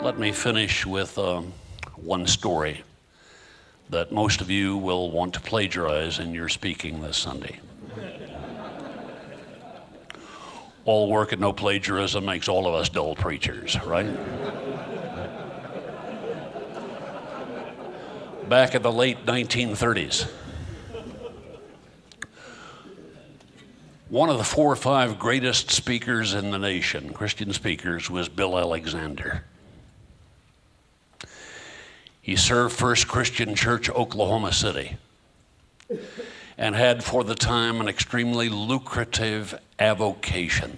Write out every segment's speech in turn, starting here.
Let me finish with one story that most of you will want to plagiarize in your speaking this Sunday. All work and no plagiarism makes all of us dull preachers, right? Back in the late 1930s, one of the 4 or 5 greatest speakers in the nation, Christian speakers, was Bill Alexander. He served First Christian Church, Oklahoma City, and had for the time an extremely lucrative avocation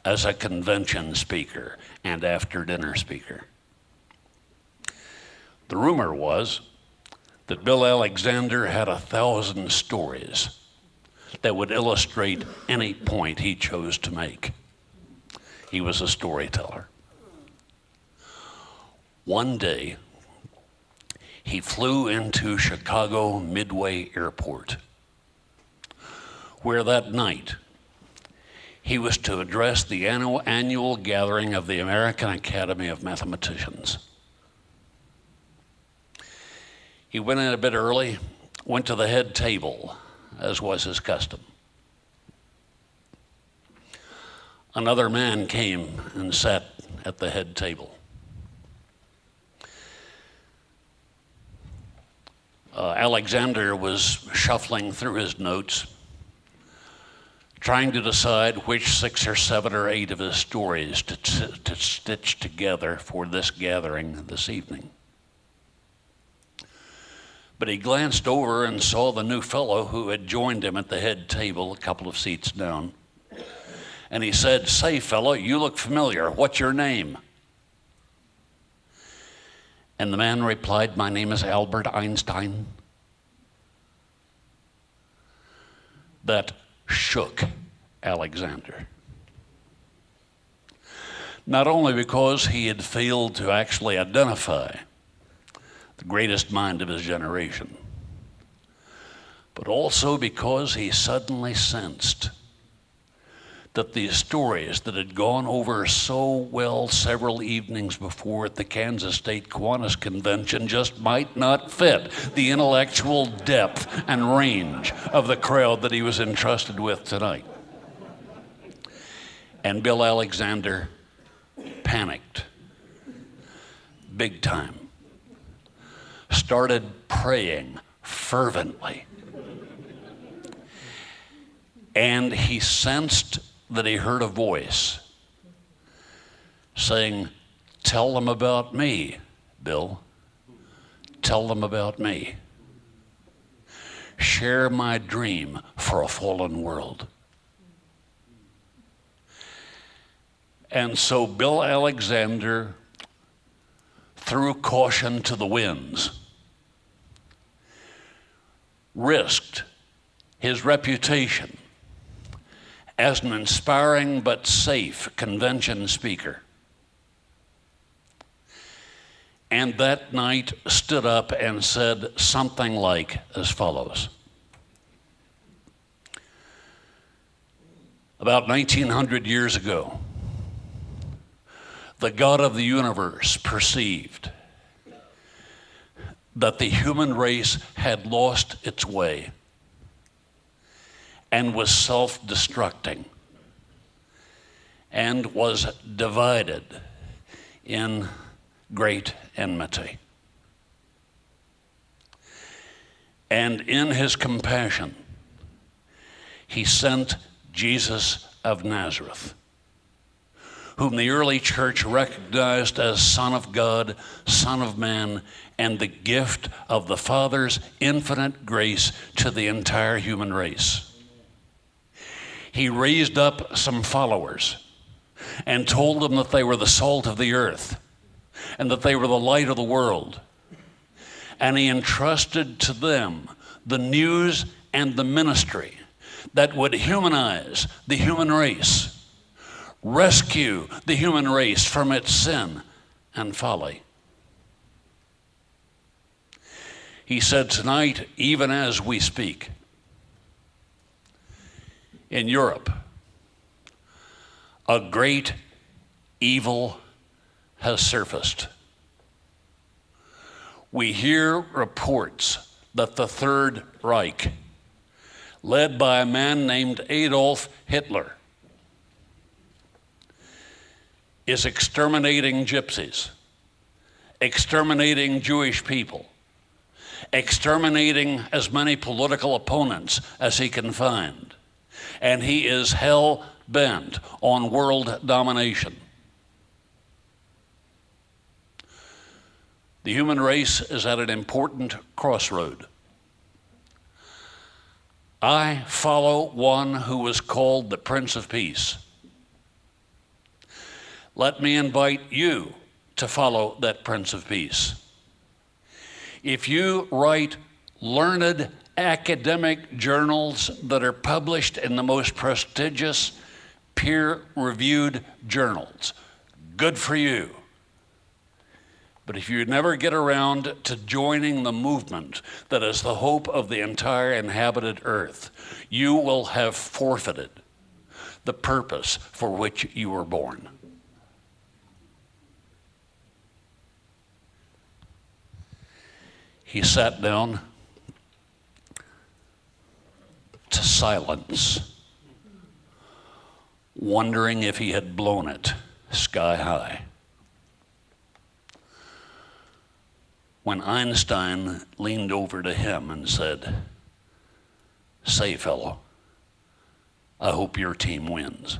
as a convention speaker and after-dinner speaker. The rumor was that Bill Alexander had 1,000 stories that would illustrate any point he chose to make. He was a storyteller. One day, he flew into Chicago Midway Airport, where that night he was to address the annual gathering of the American Academy of Mathematicians. He went in a bit early, went to the head table, as was his custom. Another man came and sat at the head table. Alexander was shuffling through his notes, trying to decide which 6 or 7 or 8 of his stories to stitch together for this gathering this evening. But he glanced over and saw the new fellow who had joined him at the head table a couple of seats down. And he said, "Say, fellow, you look familiar. What's your name?" And the man replied, "My name is Albert Einstein." That shook Alexander. Not only because he had failed to actually identify the greatest mind of his generation, but also because he suddenly sensed that these stories that had gone over so well several evenings before at the Kansas State Kiwanis Convention just might not fit the intellectual depth and range of the crowd that he was entrusted with tonight. And Bill Alexander panicked, big time, started praying fervently. And he sensed that he heard a voice saying, "Tell them about me, Bill. Tell them about me. Share my dream for a fallen world." And so Bill Alexander threw caution to the winds, risked his reputation as an inspiring but safe convention speaker, and that night stood up and said something like as follows. About 1900 years ago, the God of the universe perceived that the human race had lost its way and was self-destructing and was divided in great enmity. And in his compassion, he sent Jesus of Nazareth, whom the early church recognized as Son of God, Son of Man, and the gift of the Father's infinite grace to the entire human race. He raised up some followers and told them that they were the salt of the earth and that they were the light of the world. And he entrusted to them the news and the ministry that would humanize the human race, rescue the human race from its sin and folly. He said, tonight, even as we speak, in Europe, a great evil has surfaced. We hear reports that the Third Reich, led by a man named Adolf Hitler, is exterminating gypsies, exterminating Jewish people, exterminating as many political opponents as he can find. And he is hell-bent on world domination. The human race is at an important crossroad. I follow one who is called the Prince of Peace. Let me invite you to follow that Prince of Peace. If you write learned academic journals that are published in the most prestigious, peer-reviewed journals, good for you. But if you never get around to joining the movement that is the hope of the entire inhabited earth, you will have forfeited the purpose for which you were born. He sat down to silence, wondering if he had blown it sky high. When Einstein leaned over to him and said, "Say, fellow, I hope your team wins."